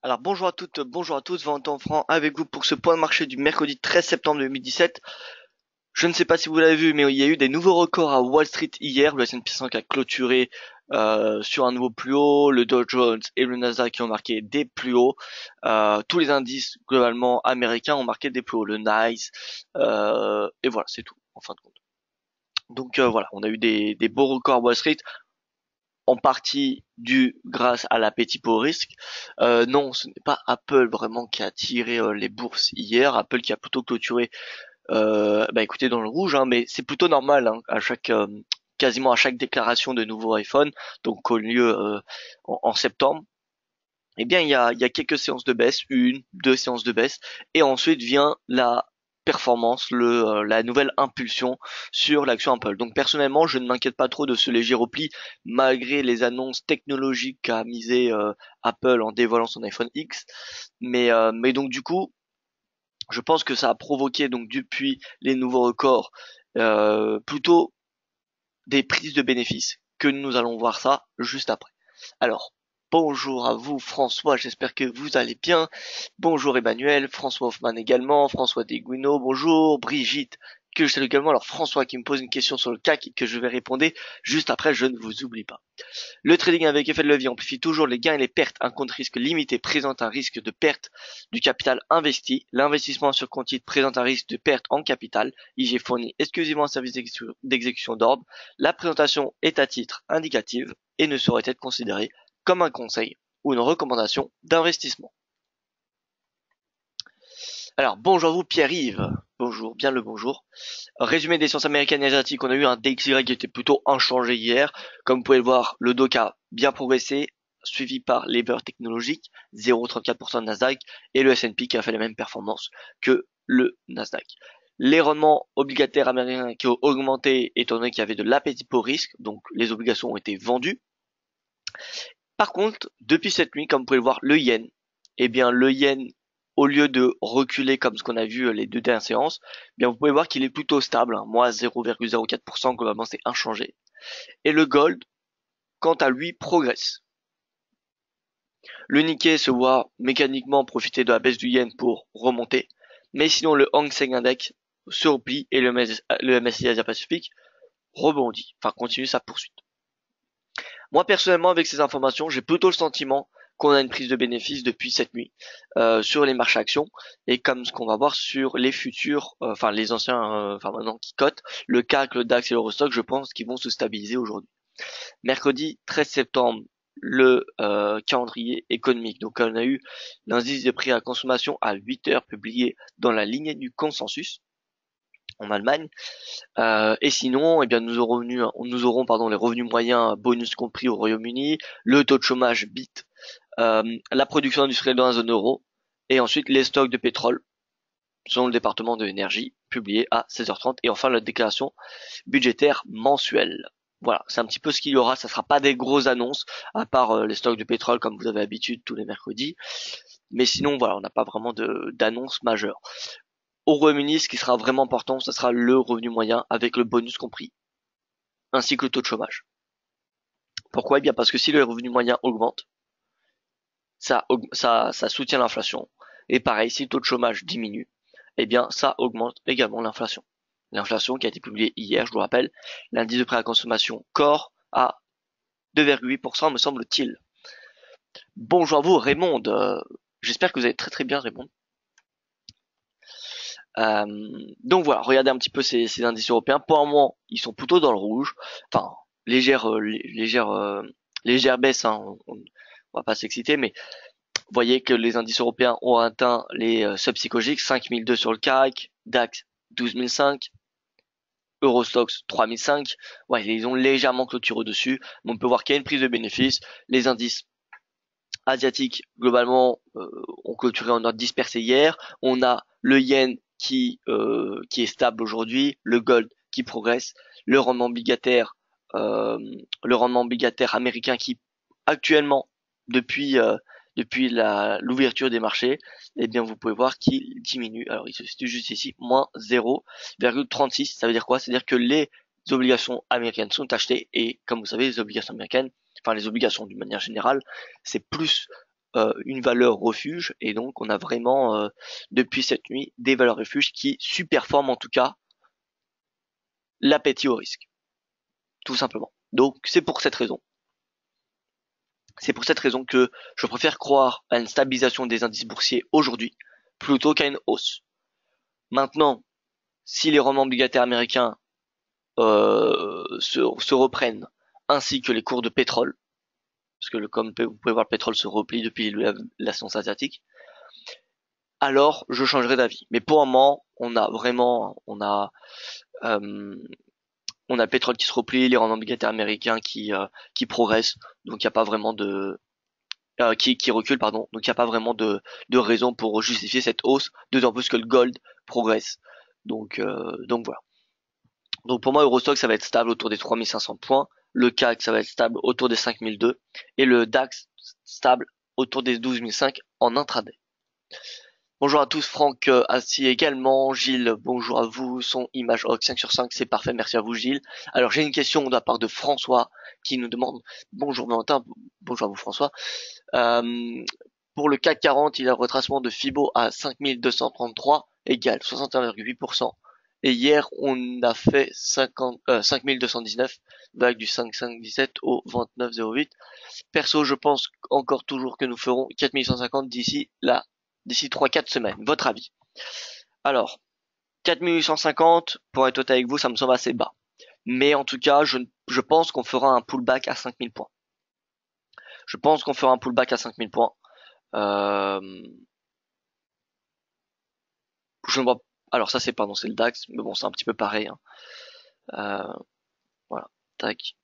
Alors bonjour à toutes, bonjour à tous, Valentin Franc avec vous pour ce point de marché du mercredi 13 septembre 2017. Je ne sais pas si vous l'avez vu, mais il y a eu des nouveaux records à Wall Street hier. Le S&P 500 a clôturé sur un nouveau plus haut. Le Dow Jones et le Nasdaq qui ont marqué des plus hauts. Tous les indices globalement américains ont marqué des plus hauts. Le Nice et voilà, c'est tout en fin de compte. Donc voilà, on a eu des beaux records à Wall Street, en partie dû grâce à l'appétit pour risque. Non, ce n'est pas Apple vraiment qui a tiré les bourses hier. Apple qui a plutôt clôturé, écoutez, dans le rouge, hein, mais c'est plutôt normal, hein, à chaque quasiment à chaque déclaration de nouveau iPhone, donc au lieu en septembre. Eh bien, il y a quelques séances de baisse, une, deux séances de baisse, et ensuite vient la performance, la nouvelle impulsion sur l'action Apple. Donc personnellement, je ne m'inquiète pas trop de ce léger repli, malgré les annonces technologiques qu'a misé Apple en dévoilant son iPhone X. Mais donc du coup, je pense que ça a provoqué donc depuis les nouveaux records plutôt des prises de bénéfices, que nous allons voir ça juste après. Alors, bonjour à vous François, j'espère que vous allez bien. Bonjour Emmanuel, François Hoffman également, François Deguino, bonjour Brigitte, que je salue également. Alors François qui me pose une question sur le CAC que je vais répondre juste après, je ne vous oublie pas. Le trading avec effet de levier amplifie toujours les gains et les pertes. Un compte risque limité présente un risque de perte du capital investi. L'investissement sur compte titre présente un risque de perte en capital. IG fournit exclusivement un service d'exécution d'ordre. La présentation est à titre indicatif et ne saurait être considérée comme un conseil ou une recommandation d'investissement. Alors, bonjour à vous Pierre-Yves. Bonjour, bien le bonjour. Résumé des sciences américaines et asiatiques, on a eu un DXY qui était plutôt inchangé hier. Comme vous pouvez le voir, le Dow a bien progressé, suivi par les valeurs technologiques, 0,34% de Nasdaq, et le S&P qui a fait les mêmes performances que le Nasdaq. Les rendements obligataires américains qui ont augmenté étant donné qu'il y avait de l'appétit pour risque, donc les obligations ont été vendues. Par contre, depuis cette nuit, comme vous pouvez le voir, le yen, eh bien le yen, au lieu de reculer comme ce qu'on a vu les deux dernières séances, eh bien vous pouvez voir qu'il est plutôt stable, hein, moins 0,04%, globalement c'est inchangé. Et le gold, quant à lui, progresse. Le Nikkei se voit mécaniquement profiter de la baisse du yen pour remonter, mais sinon le Hang Seng Index se replie et le MSCI Asia Pacific rebondit, enfin continue sa poursuite. Moi personnellement, avec ces informations, j'ai plutôt le sentiment qu'on a une prise de bénéfice depuis cette nuit sur les marchés actions et comme ce qu'on va voir sur les futurs, enfin les anciens, enfin maintenant qui cotent, le CAC, le DAX et l'Eurostock, je pense qu'ils vont se stabiliser aujourd'hui. Mercredi 13 septembre, le calendrier économique. Donc on a eu l'indice des prix à la consommation à 8 heures publié dans la lignée du consensus en Allemagne. Et sinon, eh bien, nous aurons les revenus moyens, bonus compris au Royaume-Uni, le taux de chômage BIT, la production industrielle dans la zone euro, et ensuite les stocks de pétrole, selon le département de l'énergie, publié à 16h30, et enfin la déclaration budgétaire mensuelle. Voilà, c'est un petit peu ce qu'il y aura. Ça sera pas des grosses annonces, à part les stocks de pétrole comme vous avez l'habitude tous les mercredis. Mais sinon, voilà, on n'a pas vraiment d'annonces majeures. Au Royaume-Uni, ce qui sera vraiment important, ce sera le revenu moyen avec le bonus compris, ainsi que le taux de chômage. Pourquoi? Eh bien parce que si le revenu moyen augmente, ça soutient l'inflation. Et pareil, si le taux de chômage diminue, eh bien ça augmente également l'inflation. L'inflation qui a été publiée hier, je vous rappelle, l'indice de prix à la consommation corps à 2,8% me semble-t-il. Bonjour à vous Raymond, j'espère que vous allez très très bien Raymond. Donc voilà, regardez un petit peu ces indices européens. Pour un moment, ils sont plutôt dans le rouge. Enfin, légère baisse, hein, on va pas s'exciter, mais vous voyez que les indices européens ont atteint les seuils psychologiques, 5002 sur le CAC, DAX 12005, Eurostox 3005. Ouais, ils ont légèrement clôturé au-dessus, mais on peut voir qu'il y a une prise de bénéfice. Les indices asiatiques, globalement, ont clôturé en ordre dispersé hier. On a le yen qui est stable aujourd'hui, le gold qui progresse, le rendement obligataire, américain qui actuellement depuis l'ouverture des marchés, eh bien vous pouvez voir qu'il diminue. Alors il se situe juste ici, moins 0,36. Ça veut dire quoi? C'est-à-dire que les obligations américaines sont achetées et comme vous savez, les obligations américaines, enfin les obligations d'une manière générale, c'est plus une valeur refuge, et donc on a vraiment depuis cette nuit des valeurs refuges qui superforment en tout cas l'appétit au risque, tout simplement. Donc c'est pour cette raison. C'est pour cette raison que je préfère croire à une stabilisation des indices boursiers aujourd'hui plutôt qu'à une hausse. Maintenant, si les rendements obligataires américains se reprennent, ainsi que les cours de pétrole, parce que comme vous pouvez voir, le pétrole se replie depuis la séance asiatique, alors je changerai d'avis. Mais pour un moment, euh, on a le pétrole qui se replie, les rendements obligataires américains qui progressent, donc il n'y a pas vraiment de qui recule, pardon. Donc il n'y a pas vraiment de raison pour justifier cette hausse, d'autant plus que le gold progresse. Donc voilà. Donc pour moi, Eurostock, ça va être stable autour des 3500 points. Le CAC, ça va être stable autour des 5002. Et le DAX, stable autour des 12005 en intraday. Bonjour à tous, Franck Assis également, Gilles, bonjour à vous, son image HOC 5 sur 5, c'est parfait, merci à vous Gilles. Alors j'ai une question de la part de François qui nous demande, bonjour Valentin, bonjour à vous François, pour le CAC 40, il a un retracement de Fibo à 5233 égale 61,8%. Et hier, on a fait 5219, vague du 5517 au 29,08. Perso, je pense encore toujours que nous ferons 4150 d'ici 3-4 semaines. Votre avis? Alors, 4850, pour être honnête avec vous, ça me semble assez bas. Mais en tout cas, je pense qu'on fera un pullback à 5000 points. Je pense qu'on fera un pullback à 5000 points. Alors ça c'est c'est le DAX, mais bon c'est un petit peu pareil. Hein. Voilà, tac.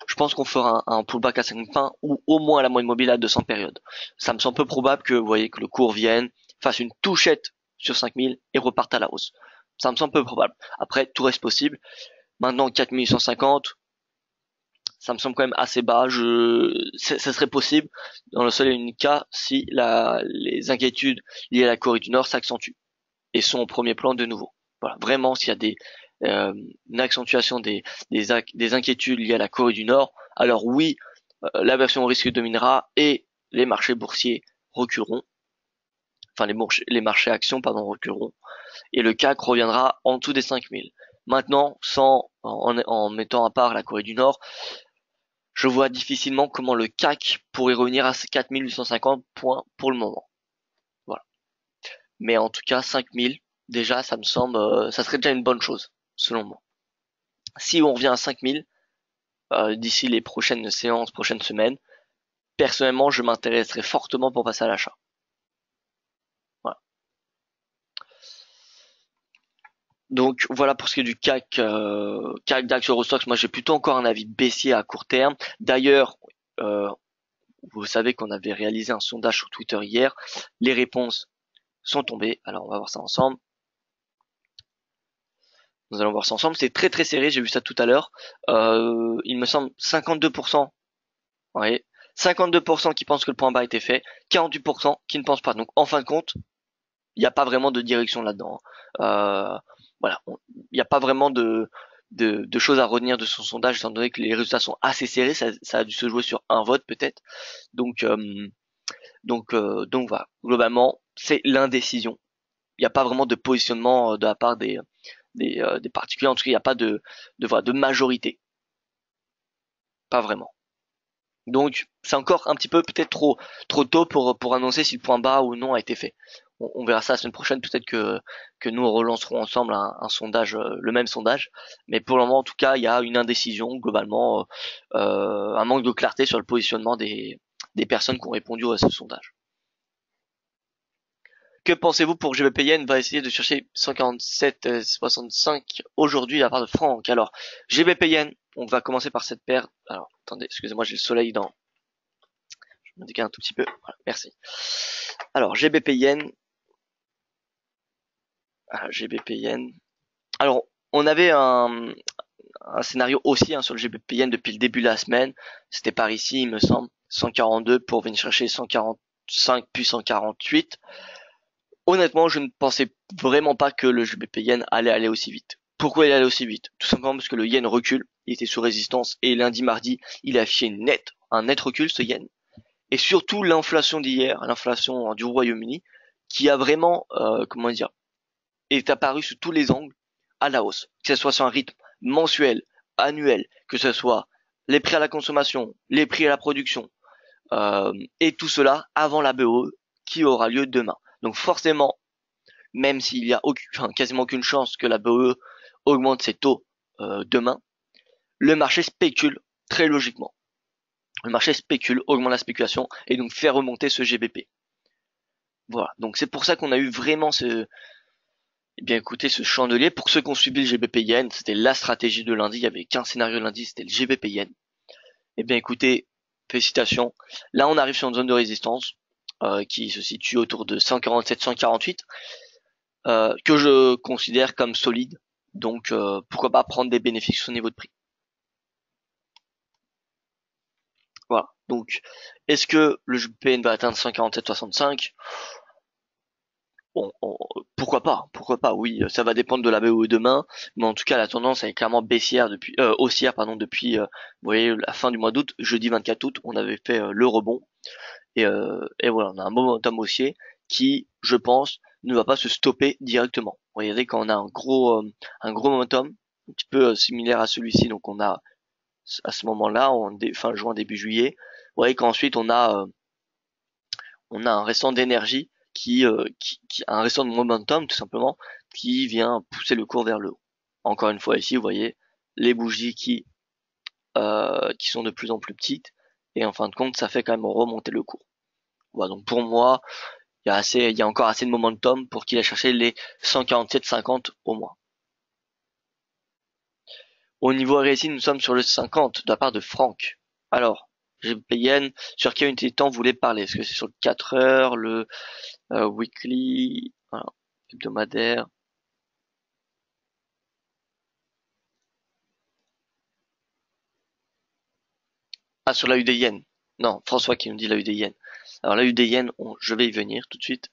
Je pense qu'on fera un pullback à 5000 points ou au moins la moyenne mobile à 200 périodes. Ça me semble peu probable que vous voyez que le cours vienne, fasse une touchette sur 5000 et reparte à la hausse. Ça me semble peu probable. Après tout reste possible. Maintenant 4850, ça me semble quand même assez bas. Ça serait possible dans le seul et unique cas si les inquiétudes liées à la Corée du Nord s'accentuent et sont au premier plan de nouveau. Voilà, vraiment s'il y a une accentuation des inquiétudes liées à la Corée du Nord, alors oui, l'aversion au risque dominera et les marchés boursiers reculeront. Enfin les marchés actions pardon reculeront et le CAC reviendra en dessous des 5000. Maintenant, en mettant à part la Corée du Nord, je vois difficilement comment le CAC pourrait revenir à 4850 points pour le moment. Voilà. Mais en tout cas, 5000, déjà, ça me semble, ça serait déjà une bonne chose, selon moi. Si on revient à 5000, d'ici les prochaines séances, prochaines semaines, personnellement, je m'intéresserai fortement pour passer à l'achat. Voilà. Donc voilà pour ce qui est du CAC, CAC, DAX, Eurostoxx. Moi, j'ai plutôt encore un avis baissier à court terme. D'ailleurs, vous savez qu'on avait réalisé un sondage sur Twitter hier. Les réponses sont tombées. Alors, on va voir ça ensemble. Nous allons voir ça ensemble. C'est très très serré. J'ai vu ça tout à l'heure. Il me semble 52%. Ouais. 52% qui pensent que le point bas a été fait. 48% qui ne pensent pas. Donc, en fin de compte, il n'y a pas vraiment de direction là-dedans. Voilà. Il n'y a pas vraiment de choses à retenir de son sondage, étant donné que les résultats sont assez serrés. Ça a dû se jouer sur un vote peut-être. Donc voilà. Globalement, c'est l'indécision. Il n'y a pas vraiment de positionnement de la part des particuliers. En tout cas, il n'y a pas de majorité. Pas vraiment. Donc, c'est encore un petit peu peut-être trop tôt pour annoncer si le point bas ou non a été fait. On verra ça la semaine prochaine. Peut-être que nous relancerons ensemble un sondage, le même sondage. Mais pour le moment, en tout cas, il y a une indécision globalement, un manque de clarté sur le positionnement des personnes qui ont répondu à ce sondage. Que pensez-vous pour GBP va essayer de chercher 147,65 aujourd'hui de la part de Franck. Alors, GBP on va commencer par cette paire. Alors, attendez, excusez-moi, j'ai le soleil dans. Je me décale un tout petit peu. Voilà, merci. Alors, GBP Alors, on avait un scénario aussi sur le GBP depuis le début de la semaine. C'était par ici, il me semble, 142 pour venir chercher 145 puis 148. Honnêtement, je ne pensais vraiment pas que le GBP yen allait aller aussi vite. Pourquoi il allait aussi vite? Tout simplement parce que le yen recule, il était sous résistance et lundi, mardi, il a affiché un net recul ce yen. et surtout l'inflation d'hier, l'inflation du Royaume-Uni, qui a vraiment, comment dire, est apparue sous tous les angles à la hausse, que ce soit sur un rythme mensuel, annuel, que ce soit les prix à la consommation, les prix à la production, et tout cela avant la BOE qui aura lieu demain. Donc forcément, même s'il y a quasiment aucune chance que la BOE augmente ses taux demain, le marché spécule très logiquement. Le marché spécule, augmente la spéculation et donc fait remonter ce GBP. Voilà, donc c'est pour ça qu'on a eu vraiment eh bien écoutez, ce chandelier. Pour ceux qui ont suivi le GBP Yen, c'était la stratégie de lundi, il y avait qu'un scénario lundi, c'était le GBP Yen. Eh bien écoutez, félicitations. Là on arrive sur une zone de résistance qui se situe autour de 147-148, que je considère comme solide. Donc pourquoi pas prendre des bénéfices sur ce niveau de prix. Voilà. Donc est-ce que le GBP va atteindre 147,65? Bon, pourquoi pas, oui, ça va dépendre de la BOE demain, mais en tout cas la tendance elle est clairement baissière depuis haussière pardon depuis vous voyez la fin du mois d'août, jeudi 24 août, on avait fait le rebond et voilà, on a un momentum haussier qui, je pense, ne va pas se stopper directement. Vous voyez quand on a un gros momentum un petit peu similaire à celui-ci, donc on a à ce moment-là fin juin début juillet, vous voyez qu'ensuite on a un restant d'énergie qui un restant de momentum tout simplement qui vient pousser le cours vers le haut. Encore une fois ici, vous voyez les bougies qui sont de plus en plus petites et en fin de compte, ça fait quand même remonter le cours. Voilà, donc pour moi, il y a encore assez de momentum pour qu'il aille chercher les 147,50 au moins. Au niveau RSI, nous sommes sur le 50 de la part de Franck. Alors, GBP Yen, sur quelle unité de temps vous voulez parler? Est-ce que c'est sur le 4 heures, le weekly, voilà, hebdomadaire? Ah, sur la UDN. Non, François qui nous dit la UDN. Alors la UDN, je vais y venir tout de suite.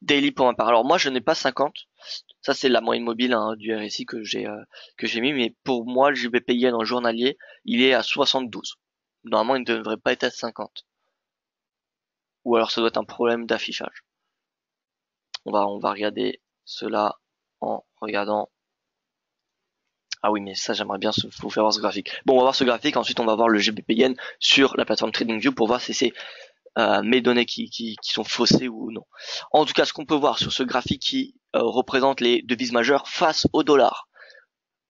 Daily pour ma part. Alors moi, je n'ai pas 50. Ça, c'est la moyenne mobile du RSI que j'ai mis. Mais pour moi, le GBP Yen en journalier, il est à 72. Normalement, il ne devrait pas être à 50. Ou alors, ça doit être un problème d'affichage. On va regarder cela en regardant. Ah oui, mais ça, j'aimerais bien vous faire voir ce graphique. Bon, on va voir ce graphique. Ensuite, on va voir le GBP Yen sur la plateforme TradingView pour voir si c'est mes données qui sont faussées ou non. En tout cas, ce qu'on peut voir sur ce graphique qui représente les devises majeures face au dollar.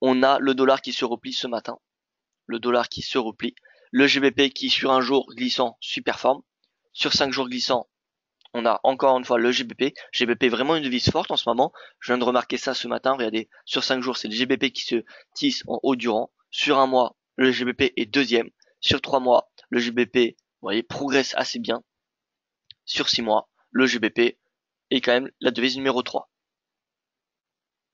On a le dollar qui se replie ce matin, le dollar qui se replie, le GBP qui sur un jour glissant superforme, sur 5 jours glissants, on a encore une fois le GBP. GBP est vraiment une devise forte en ce moment. Je viens de remarquer ça ce matin. Regardez, sur 5 jours, c'est le GBP qui se tisse en haut du rang. Sur un mois, le GBP est deuxième. Sur 3 mois, le GBP, vous voyez, progresse assez bien. Sur 6 mois, le GBP est quand même la devise numéro 3.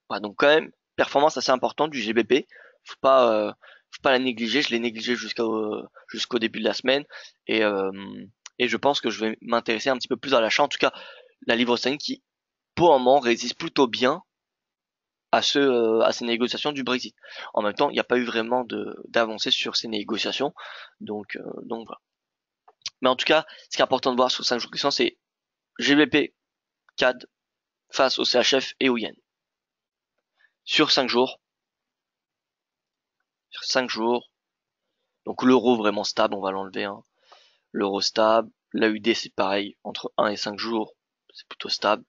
Voilà, donc quand même, performance assez importante du GBP. Faut pas la négliger. Je l'ai négligé jusqu'au début de la semaine. Et, euh, et je pense que je vais m'intéresser un petit peu plus à l'achat. En tout cas, la livre sterling qui, pour le moment, résiste plutôt bien à ces négociations du Brexit. En même temps, il n'y a pas eu vraiment d'avancée sur ces négociations. Donc voilà. Mais en tout cas, ce qui est important de voir sur 5 jours qui sont, c'est GBP, CAD face au CHF et au Yen. Sur 5 jours, donc l'euro vraiment stable, on va l'enlever, hein. L'euro stable, l'AUD c'est pareil, entre 1 et 5 jours, c'est plutôt stable.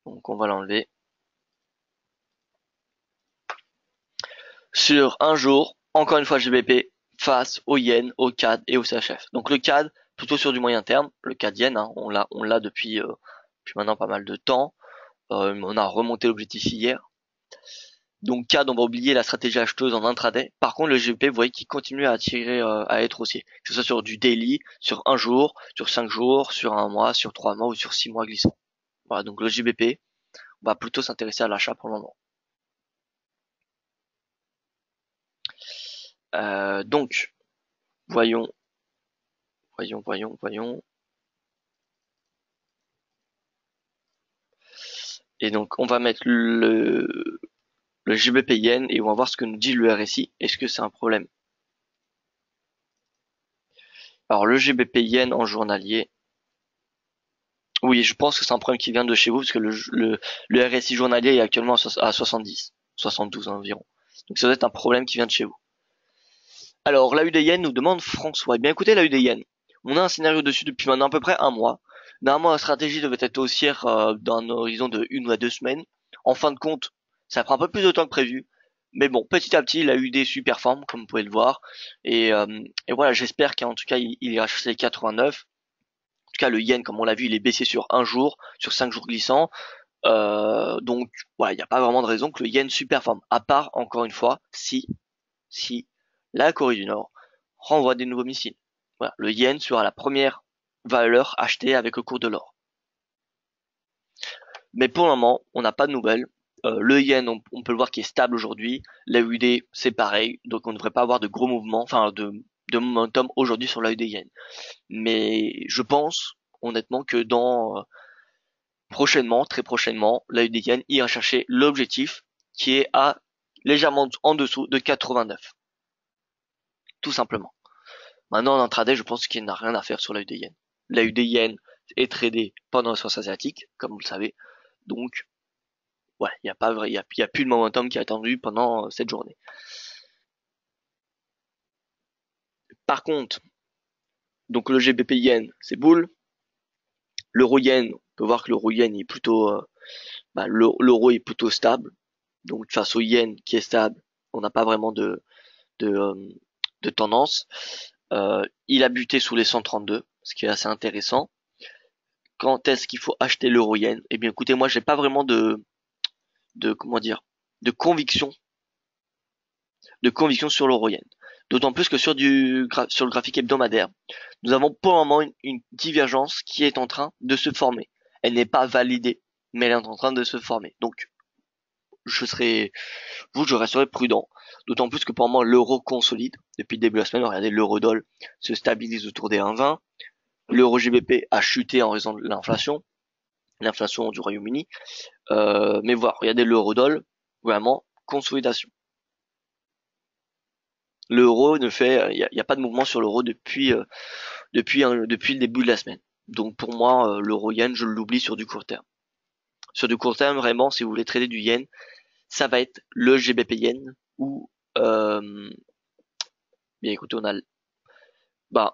Donc on va l'enlever. Sur un jour, encore une fois GBP face au Yen, au CAD et au CHF. Donc le CAD, plutôt sur du moyen terme, le CAD Yen, hein, on l'a depuis maintenant pas mal de temps. On a remonté l'objectif hier. Donc CAD, on va oublier la stratégie acheteuse en intraday. Par contre, le GBP, vous voyez qu'il continue à attirer, à être haussier. Que ce soit sur du daily, sur un jour, sur 5 jours, sur un mois, sur 3 mois ou sur 6 mois glissants. Voilà, donc le GBP, on va plutôt s'intéresser à l'achat pour le moment. Donc, voyons. Et donc, on va mettre le GBP Yen et on va voir ce que nous dit le RSI. Est-ce que c'est un problème? Alors le GBP yen en journalier, oui, je pense que c'est un problème qui vient de chez vous parce que le RSI journalier est actuellement à 70, 72 environ. Donc ça doit être un problème qui vient de chez vous. Alors la UD yen nous demande François. Eh bien écoutez la UD yen, on a un scénario dessus depuis maintenant à peu près un mois. Normalement la stratégie devait être haussière d'un horizon de 1 ou 2 semaines. En fin de compte, ça prend un peu plus de temps que prévu. Mais bon, petit à petit, la UD performe, comme vous pouvez le voir. Et voilà, j'espère qu'en tout cas, il ira chercher les 89. En tout cas, le yen, comme on l'a vu, il est baissé sur un jour, sur 5 jours glissants. Donc, voilà, il n'y a pas vraiment de raison que le yen performe. À part, encore une fois, si la Corée du Nord renvoie des nouveaux missiles. Voilà, le yen sera la première valeur achetée avec le cours de l'or. Mais pour le moment, on n'a pas de nouvelles. Le yen, on peut le voir qui est stable aujourd'hui. La UD, c'est pareil. Donc on ne devrait pas avoir de gros mouvements, enfin de momentum aujourd'hui sur la UD yen. Mais je pense, honnêtement, que prochainement, très prochainement, la UD yen ira chercher l'objectif qui est à légèrement en dessous de 89. Tout simplement. Maintenant, en intraday, je pense qu'il n'a rien à faire sur la UD yen. La UD yen est tradée pendant la séance asiatique, comme vous le savez. Donc, ouais, il n'y a pas vrai, y a plus de momentum qui est attendu pendant cette journée. Par contre, donc le GBP yen, c'est boule. L'euro yen, on peut voir que l'euro yen est plutôt, l'euro est plutôt stable. Donc face au yen qui est stable, on n'a pas vraiment de, euh, de tendance. Il a buté sous les 132, ce qui est assez intéressant. Quand est-ce qu'il faut acheter l'euro yen? Eh bien, écoutez, moi, j'ai pas vraiment de comment dire, de conviction, sur l'euro yen. D'autant plus que sur le graphique hebdomadaire, nous avons pour le moment une divergence qui est en train de se former. Elle n'est pas validée, mais elle est en train de se former. Donc, je resterai prudent. D'autant plus que pour le moment, l'euro consolide. Depuis le début de la semaine, regardez, l'euro-dollar se stabilise autour des 1,20. L'euro GBP a chuté en raison de l'inflation du Royaume-Uni. Mais voilà, regardez l'euro-dollar, vraiment, consolidation. L'euro ne fait, il y a pas de mouvement sur l'euro depuis le début de la semaine. Donc pour moi, l'euro yen, je l'oublie sur du court terme. Sur du court terme, vraiment, si vous voulez trader du yen, ça va être le GBP yen ou bien écoutez, on a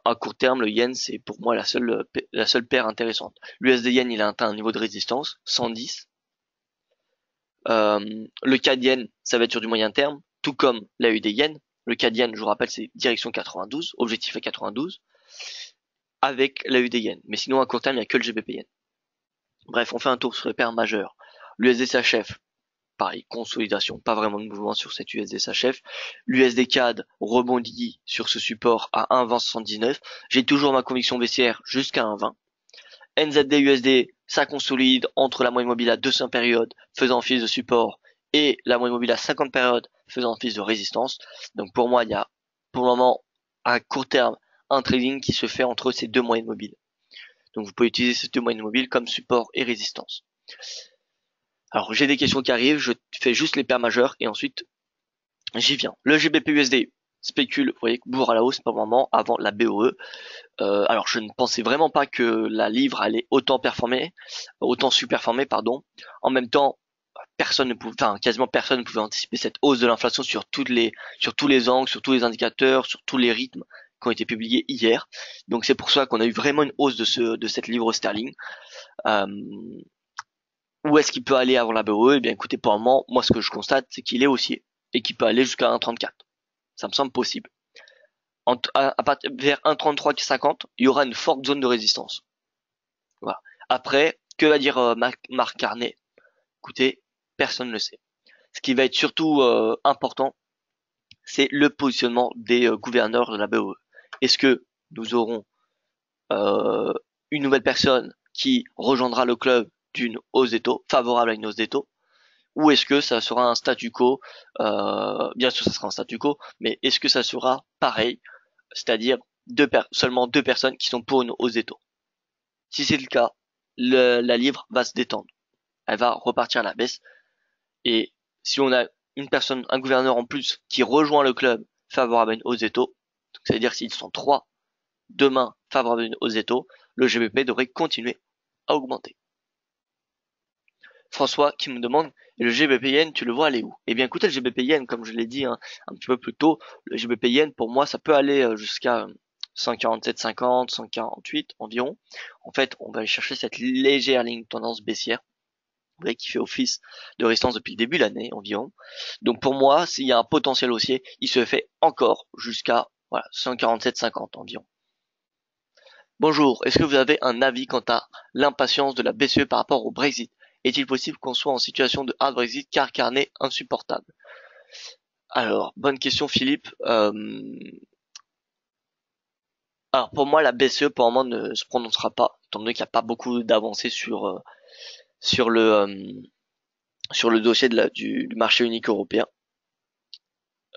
à court terme, le yen, c'est pour moi la seule paire intéressante. L'USD yen, il a atteint un niveau de résistance, 110. Le CAD yen, ça va être sur du moyen terme, tout comme la UD yen. Le CAD yen, je vous rappelle, c'est direction 92, objectif est 92, avec la UD yen. Mais sinon, à court terme, il n'y a que le GBP yen. Bref, on fait un tour sur les paires majeures. L'USD SHF, pareil, consolidation, pas vraiment de mouvement sur cette USD SHF. L'USD CAD rebondit sur ce support à 1,2079. J'ai toujours ma conviction baissière jusqu'à 1,20. NZD USD, ça consolide entre la moyenne mobile à 200 périodes faisant office de support et la moyenne mobile à 50 périodes faisant office de résistance. Donc pour moi, il y a pour le moment à court terme un trading qui se fait entre ces deux moyennes mobiles. Donc vous pouvez utiliser ces deux moyennes mobiles comme support et résistance. Alors j'ai des questions qui arrivent, je fais juste les paires majeures et ensuite j'y viens. Le GBP USD spécule, vous voyez, bourre à la hausse par moment avant la BOE. Alors je ne pensais vraiment pas que la livre allait autant surperformer, pardon. En même temps, quasiment personne ne pouvait anticiper cette hausse de l'inflation sur tous les angles, sur tous les indicateurs, sur tous les rythmes qui ont été publiés hier. Donc c'est pour ça qu'on a eu vraiment une hausse de cette livre sterling. Euh, où est-ce qu'il peut aller avant la BOE? Eh bien écoutez, pour le moment, moi ce que je constate, c'est qu'il est haussier et qu'il peut aller jusqu'à 1,34. Ça me semble possible. Vers 1,3350, il y aura une forte zone de résistance. Voilà. Après, que va dire Marc Carnet? Écoutez, personne ne le sait. Ce qui va être surtout important, c'est le positionnement des gouverneurs de la BOE. Est-ce que nous aurons euh, une nouvelle personne qui rejoindra le club d'une hausse des taux, favorable à une hausse des taux, ou est-ce que ça sera un statu quo? Bien sûr, ça sera un statu quo, mais est-ce que ça sera pareil, c'est-à-dire seulement deux personnes qui sont pour une hausse des taux? Si c'est le cas, la livre va se détendre, elle va repartir à la baisse, et si on a un gouverneur en plus qui rejoint le club favorable à une hausse des taux, c'est-à-dire s'ils sont trois demain favorable aux étaux, le GBP devrait continuer à augmenter. François qui me demande, et le GBP Yen, tu le vois aller où? Eh bien écoutez, le GBP Yen, comme je l'ai dit un petit peu plus tôt, le GBP Yen pour moi ça peut aller jusqu'à 147,50, 148 environ. En fait, on va aller chercher cette légère ligne de tendance baissière, vous voyez, qui fait office de résistance depuis le début de l'année environ. Donc pour moi, s'il y a un potentiel haussier, il se fait encore jusqu'à voilà, 147,50 environ. Bonjour, est-ce que vous avez un avis quant à l'impatience de la BCE par rapport au Brexit? Est-il possible qu'on soit en situation de hard Brexit car carnet insupportable? Alors, bonne question Philippe. Alors pour moi, la BCE pour le moment ne se prononcera pas, étant donné qu'il n'y a pas beaucoup d'avancées sur le sur le dossier du marché unique européen.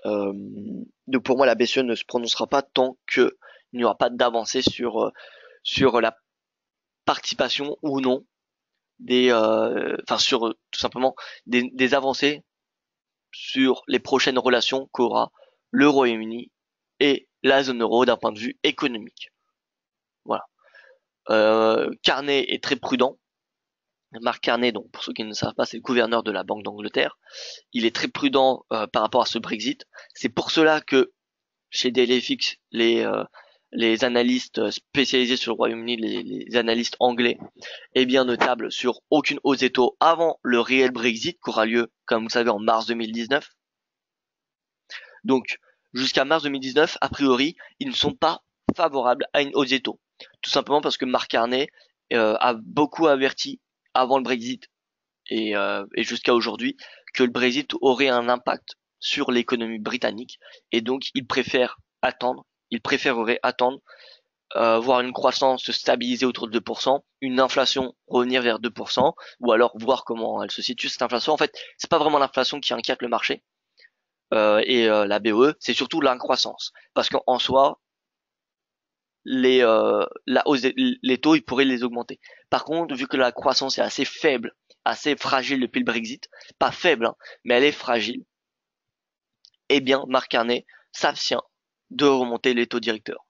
Donc pour moi, la BCE ne se prononcera pas tant qu'il n'y aura pas d'avancée sur la participation ou non sur tout simplement des avancées sur les prochaines relations qu'aura le Royaume-Uni et la zone euro d'un point de vue économique. Voilà. Carnet est très prudent. Mark Carney, donc pour ceux qui ne savent pas, c'est le gouverneur de la Banque d'Angleterre. Il est très prudent par rapport à ce Brexit. C'est pour cela que chez DailyFix, les analystes spécialisés sur le Royaume-Uni, les analystes anglais, eh bien ne tablent sur aucune hausse des taux avant le réel Brexit qui aura lieu, comme vous le savez, en mars 2019. Donc jusqu'à mars 2019, a priori, ils ne sont pas favorables à une hausse des taux. Tout simplement parce que Mark Carney a beaucoup averti avant le Brexit et jusqu'à aujourd'hui que le Brexit aurait un impact sur l'économie britannique et donc il préférerait attendre, voir une croissance se stabiliser autour de 2%, une inflation revenir vers 2%, ou alors voir comment elle se situe cette inflation. En fait, c'est pas vraiment l'inflation qui inquiète le marché la BOE, c'est surtout l'incroissance, parce qu'en soi, les taux, ils pourraient les augmenter. Par contre, vu que la croissance est assez faible, assez fragile depuis le Brexit, pas faible, hein, mais elle est fragile, eh bien, Mark Carney s'abstient de remonter les taux directeurs.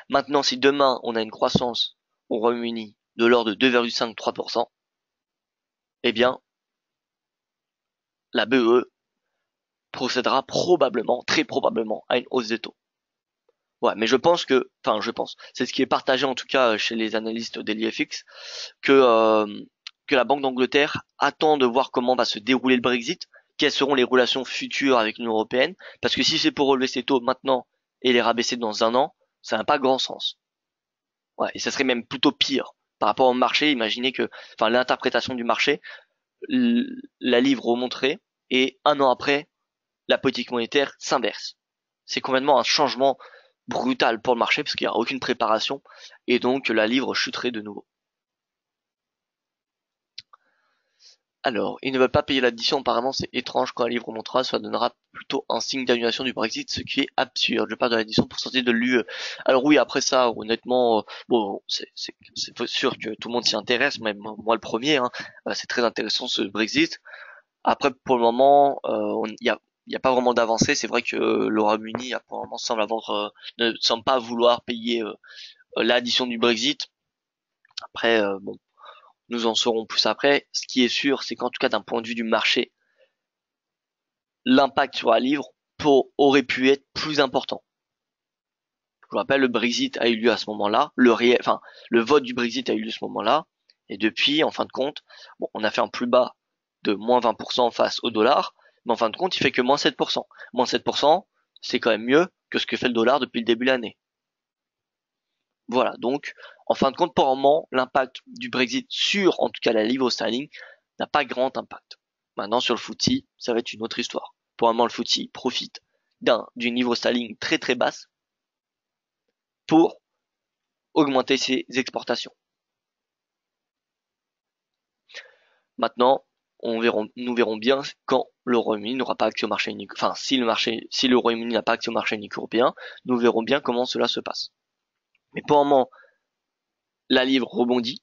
Maintenant, si demain on a une croissance au Royaume-Uni de l'ordre de 2,5-3%, eh bien, la BE procédera probablement, très probablement, à une hausse des taux. Ouais, mais c'est ce qui est partagé en tout cas chez les analystes d'LFX, que la Banque d'Angleterre attend de voir comment va se dérouler le Brexit, quelles seront les relations futures avec l'Union européenne, parce que si c'est pour relever ses taux maintenant et les rabaisser dans un an, ça n'a pas grand sens. Ouais, et ça serait même plutôt pire par rapport au marché. Imaginez que, enfin, l'interprétation du marché, la livre remonterait et un an après, la politique monétaire s'inverse. C'est complètement un changement brutal pour le marché parce qu'il n'y a aucune préparation et donc la livre chuterait de nouveau. Alors, ils ne veulent pas payer l'addition, apparemment c'est étrange quand la livre remontera, cela donnera plutôt un signe d'annulation du Brexit, ce qui est absurde. Je parle de l'addition pour sortir de l'UE. Alors oui, après ça, honnêtement, bon, c'est sûr que tout le monde s'y intéresse, même moi le premier, hein, c'est très intéressant ce Brexit. Après, pour le moment, il y a pas vraiment d'avancée. C'est vrai que le Royaume-Uni, pour le moment, ne semble pas vouloir payer l'addition du Brexit. Après, bon, nous en saurons plus après. Ce qui est sûr, c'est qu'en tout cas, d'un point de vue du marché, l'impact sur la livre aurait pu être plus important. Je vous rappelle, le Brexit a eu lieu à ce moment-là. Le vote du Brexit a eu lieu à ce moment-là. Et depuis, en fin de compte, bon, on a fait un plus bas de moins 20% face au dollar. Mais en fin de compte, il fait que moins 7%. Moins 7%, c'est quand même mieux que ce que fait le dollar depuis le début de l'année. Voilà, donc, en fin de compte, pour le moment, l'impact du Brexit sur, en tout cas, la livre sterling n'a pas grand impact. Maintenant, sur le FTSE, ça va être une autre histoire. Pour le moment, le FTSE profite d'une livre sterling très très basse pour augmenter ses exportations. Maintenant, nous verrons bien quand le Royaume-Uni n'aura pas accès au marché unique. Enfin, si le Royaume-Uni n'a pas accès au marché unique européen, nous verrons bien comment cela se passe. Mais pour le moment, la livre rebondit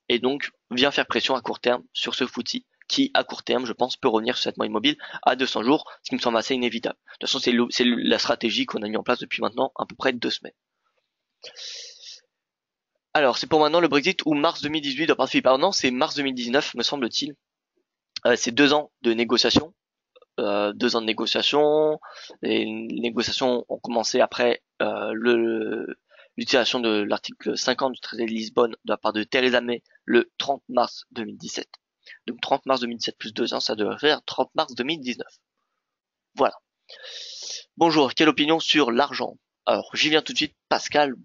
et donc vient faire pression à court terme sur ce FTSE qui, à court terme, je pense, peut revenir sur cette moyenne mobile à 200 jours, ce qui me semble assez inévitable. De toute façon, c'est la stratégie qu'on a mis en place depuis maintenant à peu près 2 semaines. Alors, c'est pour maintenant le Brexit ou mars 2018 à partir non, c'est mars 2019, me semble-t-il. C'est 2 ans de négociations. 2 ans de négociations. Les négociations ont commencé après l'utilisation de l'article 50 du traité de Lisbonne de la part de Theresa May le 30 mars 2017. Donc 30 mars 2017 plus 2 ans, ça devrait faire 30 mars 2019. Voilà. Bonjour, quelle opinion sur l'argent? Alors, j'y viens tout de suite. Pascal,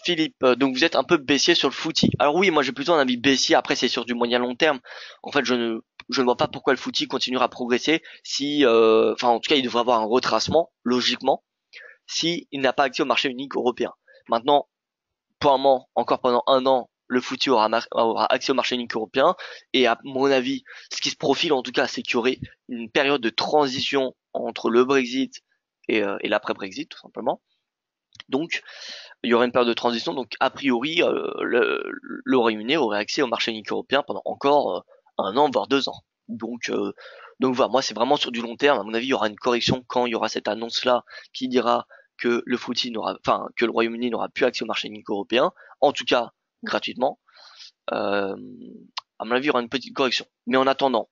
Philippe, donc vous êtes un peu baissier sur le footy. Alors oui, moi j'ai plutôt un avis baissier. Après, c'est sur du moyen long terme. En fait, je ne vois pas pourquoi le footy continuera à progresser si, enfin en tout cas, il devrait avoir un retracement logiquement si il n'a pas accès au marché unique européen. Maintenant, pour un moment, encore pendant 1 an, le footy aura accès au marché unique européen. Et à mon avis, ce qui se profile en tout cas, c'est qu'il y aurait une période de transition entre le Brexit et l'après-Brexit, tout simplement. Donc, il y aurait une période de transition. Donc, a priori, le Royaume-Uni aurait accès au marché unique européen pendant encore 1 an, voire 2 ans. Donc voilà, moi c'est vraiment sur du long terme. À mon avis, il y aura une correction quand il y aura cette annonce-là qui dira que le footy n'aura, enfin que le Royaume-Uni n'aura plus accès au marché unique européen, en tout cas gratuitement. Euh, à mon avis, il y aura une petite correction. Mais en attendant,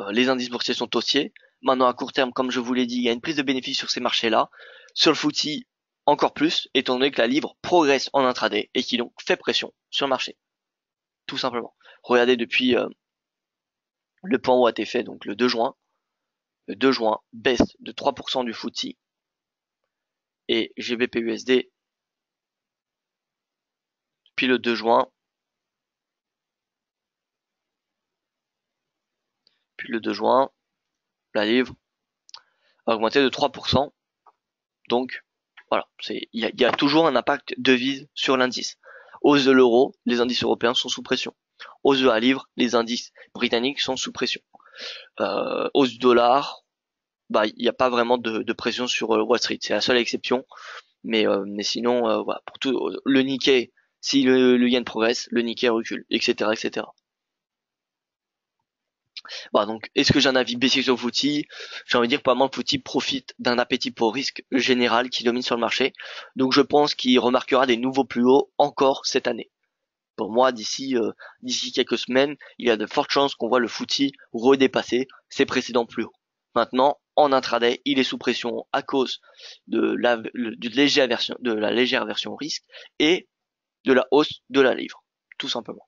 les indices boursiers sont haussiers. Maintenant, à court terme, comme je vous l'ai dit, il y a une prise de bénéfice sur ces marchés-là. Sur le footy, encore plus, étant donné que la livre progresse en intraday et qui donc fait pression sur le marché. Tout simplement. Regardez depuis le point haut a été fait donc le 2 juin. Le 2 juin, baisse de 3% du footy et GBP/USD. Puis le 2 juin, la livre a augmenté de 3%. Donc, voilà, il y a toujours un impact devise sur l'indice. Hausse de l'euro, les indices européens sont sous pression. Hausse de la livre, les indices britanniques sont sous pression. Hausse du dollar, bah il n'y a pas vraiment de pression sur Wall Street, c'est la seule exception. Mais sinon, voilà, pour tout le Nikkei, si le yen progresse, le Nikkei recule, etc., etc. Voilà, donc, est-ce que j'ai un avis baissier sur le footy? J'ai envie de dire que probablement le footy profite d'un appétit pour risque général qui domine sur le marché. Donc je pense qu'il remarquera des nouveaux plus hauts encore cette année. Pour moi, d'ici quelques semaines, il y a de fortes chances qu'on voit le footy redépasser ses précédents plus hauts. Maintenant, en intraday, il est sous pression à cause de la légère version risque et de la hausse de la livre, tout simplement.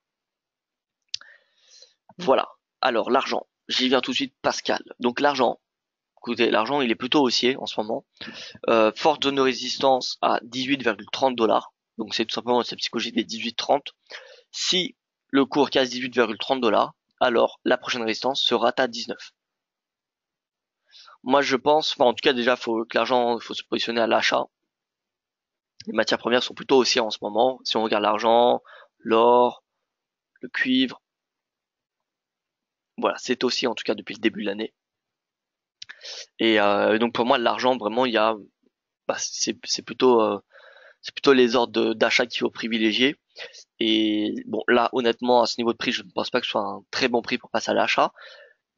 Voilà. Alors l'argent, j'y viens tout de suite, Pascal. Donc l'argent, écoutez, l'argent il est plutôt haussier en ce moment. Forte zone de résistance à 18,30 $. Donc c'est tout simplement cette psychologie des 18,30. Si le cours casse 18,30 $, alors la prochaine résistance sera à 19. Moi je pense, enfin en tout cas déjà faut que l'argent, faut se positionner à l'achat. Les matières premières sont plutôt haussières en ce moment. Si on regarde l'argent, l'or, le cuivre, voilà, c'est aussi en tout cas depuis le début de l'année. Et donc pour moi l'argent vraiment il y a, bah, c'est plutôt les ordres d'achat qu'il faut privilégier. Et bon là honnêtement à ce niveau de prix je ne pense pas que ce soit un très bon prix pour passer à l'achat.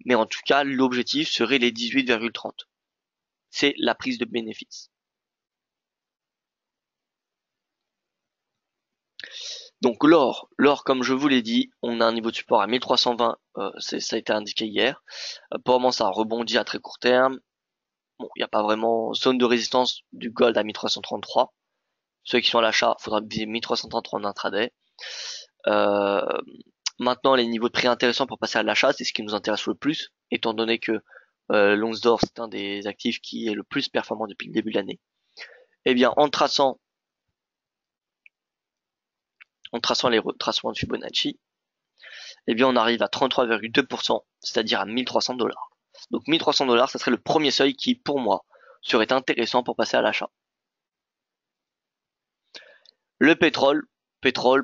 Mais en tout cas l'objectif serait les 18,30. C'est la prise de bénéfice. Donc l'or comme je vous l'ai dit, on a un niveau de support à 1320, ça a été indiqué hier. Pour le moment ça rebondit à très court terme. Bon, il n'y a pas vraiment zone de résistance du gold à 1333. Ceux qui sont à l'achat, il faudra viser 1333 en intraday. Euh, Maintenant, les niveaux de prix intéressants pour passer à l'achat, c'est ce qui nous intéresse le plus, étant donné que l'once d'or, c'est un des actifs qui est le plus performant depuis le début de l'année. Eh bien, en traçant les retracements de Fibonacci, eh bien, on arrive à 33,2%, c'est-à-dire à 1300 $. Donc 1300 $, ça serait le premier seuil qui, pour moi, serait intéressant pour passer à l'achat. Le pétrole,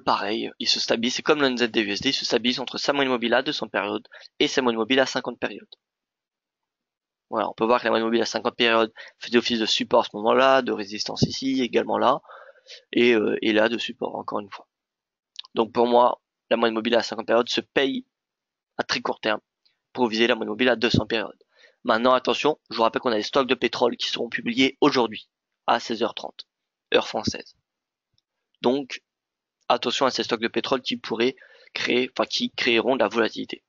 pareil, il se stabilise, c'est comme le NZD-USD, il se stabilise entre sa moyenne mobile à 200 périodes et sa moyenne mobile à 50 périodes. Voilà, on peut voir que la moyenne mobile à 50 périodes fait office de support à ce moment-là, de résistance ici, également là, et là de support, encore une fois. Donc pour moi, la moyenne mobile à 50 périodes se paye à très court terme pour viser la moyenne mobile à 200 périodes. Maintenant, attention, je vous rappelle qu'on a des stocks de pétrole qui seront publiés aujourd'hui à 16h30. heure française. Donc, attention à ces stocks de pétrole qui pourraient créer, enfin qui créeront de la volatilité.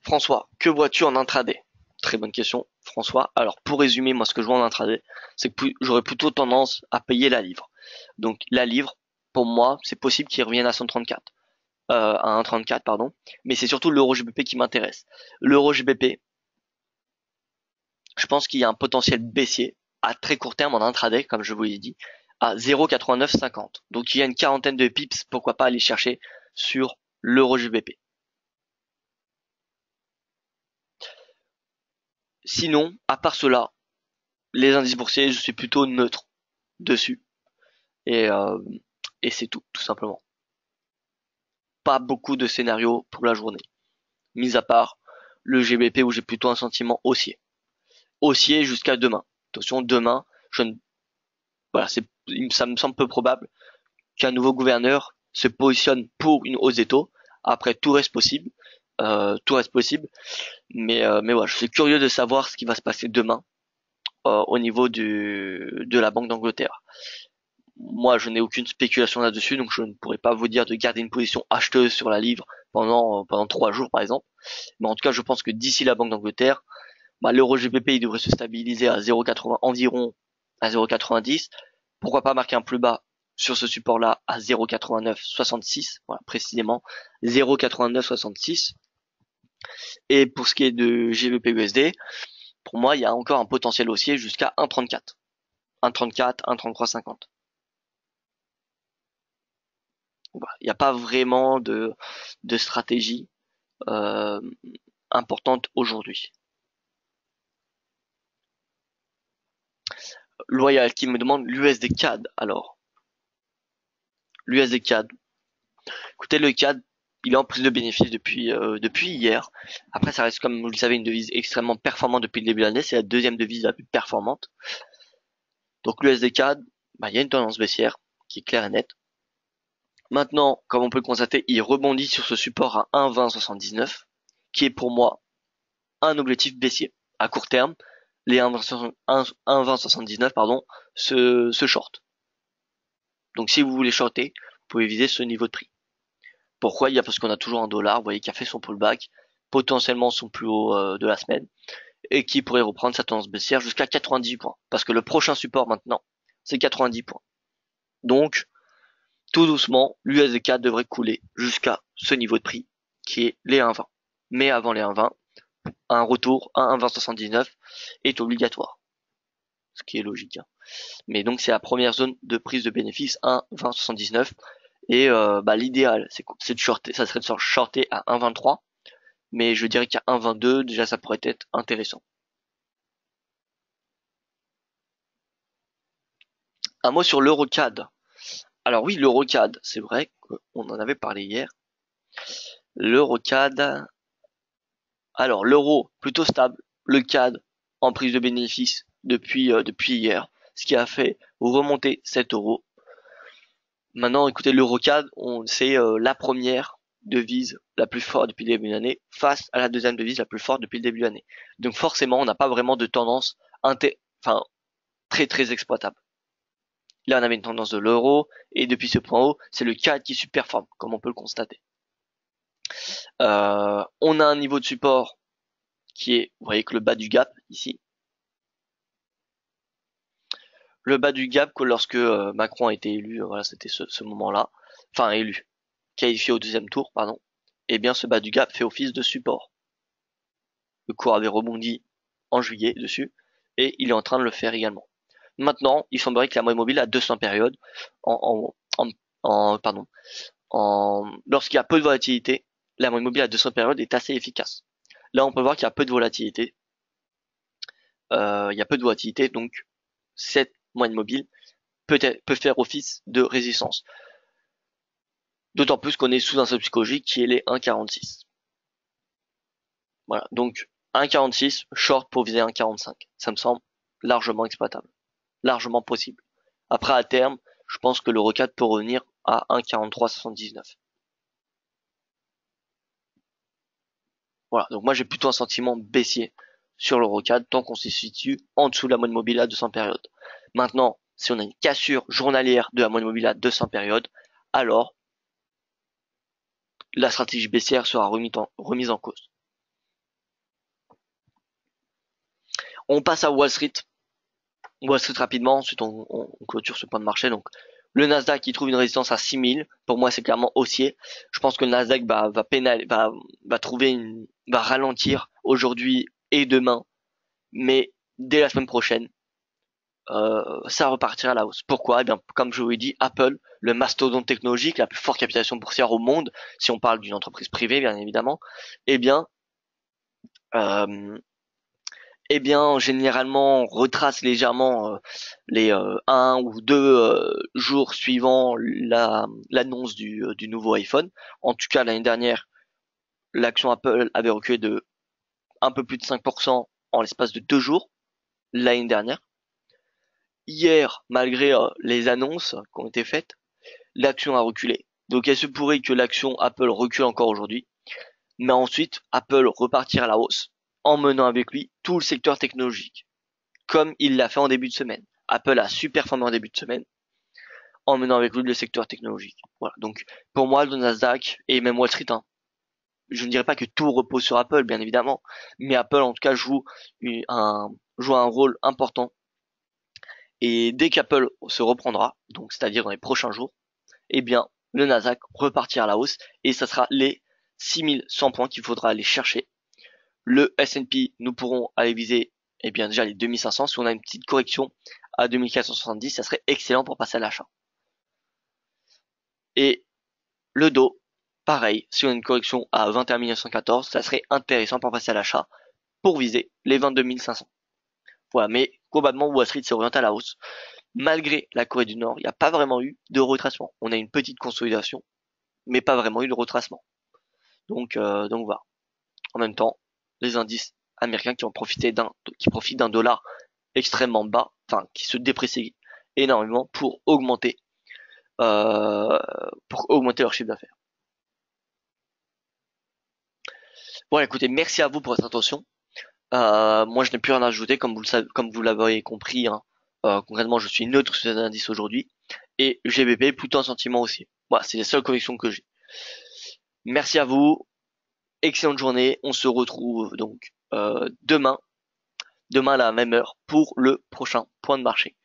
François, que vois-tu en intraday? Très bonne question, François. Alors, pour résumer, moi, ce que je vois en intraday, c'est que j'aurais plutôt tendance à payer la livre. Donc, la livre, pour moi, c'est possible qu'il revienne à 134, à 1,34, pardon. Mais c'est surtout l'euro GBP qui m'intéresse. L'euro GBP, je pense qu'il y a un potentiel baissier à très court terme en intraday, comme je vous l'ai dit, à 0,8950. Donc, il y a une quarantaine de pips, pourquoi pas aller chercher sur l'euro GBP. Sinon, à part cela, les indices boursiers, je suis plutôt neutre dessus. Et, euh, et c'est tout simplement. Pas beaucoup de scénarios pour la journée. Mis à part le GBP où j'ai plutôt un sentiment haussier. Haussier jusqu'à demain. Attention, demain, voilà, ça me semble peu probable qu'un nouveau gouverneur se positionne pour une hausse des taux. Après, tout reste possible. Tout reste possible. Mais voilà, je suis curieux de savoir ce qui va se passer demain au niveau de la Banque d'Angleterre. Moi, je n'ai aucune spéculation là-dessus, donc je ne pourrais pas vous dire de garder une position acheteuse sur la livre pendant 3 jours, par exemple. Mais en tout cas, je pense que d'ici la Banque d'Angleterre, l'euro GBP il devrait se stabiliser à 0,80 environ à 0,90. Pourquoi pas marquer un plus bas sur ce support-là à 0,8966, voilà, précisément 0,8966. Et pour ce qui est de GBP USD, pour moi, il y a encore un potentiel haussier jusqu'à 1,34. 1,34, 1,3350. Il n'y a pas vraiment de stratégie euh, importante aujourd'hui. Loyal qui me demande l'USD CAD. Alors, l'USD CAD. Écoutez, le CAD, il est en prise de bénéfice depuis hier. Après, ça reste, comme vous le savez, une devise extrêmement performante depuis le début de l'année. C'est la deuxième devise la plus performante. Donc l'USD CAD, il y a une tendance baissière qui est claire et nette. Maintenant, comme on peut le constater, il rebondit sur ce support à 1,2079, qui est pour moi un objectif baissier. À court terme, les 1,2079 se short. Donc si vous voulez shorter, vous pouvez viser ce niveau de prix. Pourquoi? Parce qu'on a toujours un dollar, vous voyez, qui a fait son pullback, potentiellement son plus haut de la semaine, et qui pourrait reprendre sa tendance baissière jusqu'à 90 points. Parce que le prochain support maintenant, c'est 90 points. Donc, tout doucement, l'USD4 devrait couler jusqu'à ce niveau de prix, qui est les 1,20. Mais avant les 1,20, un retour à 1,2079 est obligatoire. Ce qui est logique. Mais donc c'est la première zone de prise de bénéfice, 1,2079. Et l'idéal, c'est de shorter, ça serait de shorter à 1,23. Mais je dirais qu'à 1,22, déjà ça pourrait être intéressant. Un mot sur l'EuroCAD. Alors oui, l'EuroCAD, c'est vrai qu'on en avait parlé hier. L'EuroCAD, alors l'euro plutôt stable, le CAD en prise de bénéfice depuis hier, ce qui a fait remonter 7 euros. Maintenant, écoutez, l'EuroCAD, c'est la première devise la plus forte depuis le début de l'année face à la deuxième devise la plus forte depuis le début de l'année. Donc forcément, on n'a pas vraiment de tendance très très exploitable. Là, on avait une tendance de l'euro et depuis ce point haut, c'est le CAD qui surperforme, comme on peut le constater. On a un niveau de support qui est, vous voyez que le bas du gap ici. Le bas du gap que lorsque Macron a été élu, voilà, c'était ce moment-là, enfin élu, qualifié au deuxième tour, pardon. Et bien ce bas du gap fait office de support. Le cours avait rebondi en juillet dessus et il est en train de le faire également. Maintenant, il semblerait que la moyenne mobile à 200 périodes, lorsqu'il y a peu de volatilité, la moyenne mobile à 200 périodes est assez efficace. Là, on peut voir qu'il y a peu de volatilité. Donc cette moyenne mobile peut faire office de résistance. D'autant plus qu'on est sous un seuil psychologique qui est les 1,46. Voilà, donc 1,46, short pour viser 1,45. Ça me semble largement exploitable, largement possible. Après, à terme, je pense que l'Euro4 peut revenir à 1,4379. Voilà, donc moi j'ai plutôt un sentiment baissier sur l'Eurocad tant qu'on se situe en dessous de la moyenne mobile à 200 périodes. Maintenant, si on a une cassure journalière de la moyenne mobile à 200 périodes, alors la stratégie baissière sera remise en cause. On passe à Wall Street. Wall Street rapidement, ensuite on clôture ce point de marché. Donc le Nasdaq qui trouve une résistance à 6000, pour moi c'est clairement haussier. Je pense que le Nasdaq va ralentir aujourd'hui et demain, mais dès la semaine prochaine, ça repartira à la hausse. Pourquoi? Eh bien, comme je vous l'ai dit, Apple, le mastodonte technologique, la plus forte capitalisation boursière au monde, si on parle d'une entreprise privée, bien évidemment, eh bien, euh, généralement, on retrace légèrement les 1 ou 2 jours suivant l'annonce du nouveau iPhone. En tout cas, l'année dernière, l'action Apple avait reculé de un peu plus de 5% en l'espace de 2 jours, l'année dernière. Hier, malgré les annonces qui ont été faites, l'action a reculé. Donc il se pourrait que l'action Apple recule encore aujourd'hui, mais ensuite Apple repartira à la hausse en menant avec lui tout le secteur technologique, comme il l'a fait en début de semaine. Apple a super performé en début de semaine en menant avec lui le secteur technologique. Voilà. Donc pour moi, le Nasdaq et même Wall Street, hein, je ne dirais pas que tout repose sur Apple, bien évidemment, mais Apple en tout cas joue un rôle important. Et dès qu'Apple se reprendra, donc c'est-à-dire dans les prochains jours, eh bien, le Nasdaq repartira à la hausse et ça sera les 6100 points qu'il faudra aller chercher. Le S&P, nous pourrons aller viser, eh bien, déjà les 2500. Si on a une petite correction à 2470, ça serait excellent pour passer à l'achat. Et le Dow, pareil, si on a une correction à 21 914, ça serait intéressant pour passer à l'achat pour viser les 22 500. Voilà, mais globalement, Wall Street s'est orienté à la hausse. Malgré la Corée du Nord, il n'y a pas vraiment eu de retracement. On a une petite consolidation, mais pas vraiment eu de retracement. Donc voilà. En même temps, les indices américains qui profitent d'un dollar extrêmement bas, enfin qui se déprécie énormément pour augmenter leur chiffre d'affaires. Bon, écoutez, merci à vous pour votre attention. Moi, je n'ai plus rien à ajouter, comme vous l'avez compris. Hein. Concrètement, je suis neutre sur les indices aujourd'hui et GBP plutôt un sentiment aussi. Voilà, c'est les seules convictions que j'ai. Merci à vous. Excellente journée. On se retrouve donc demain à la même heure pour le prochain point de marché.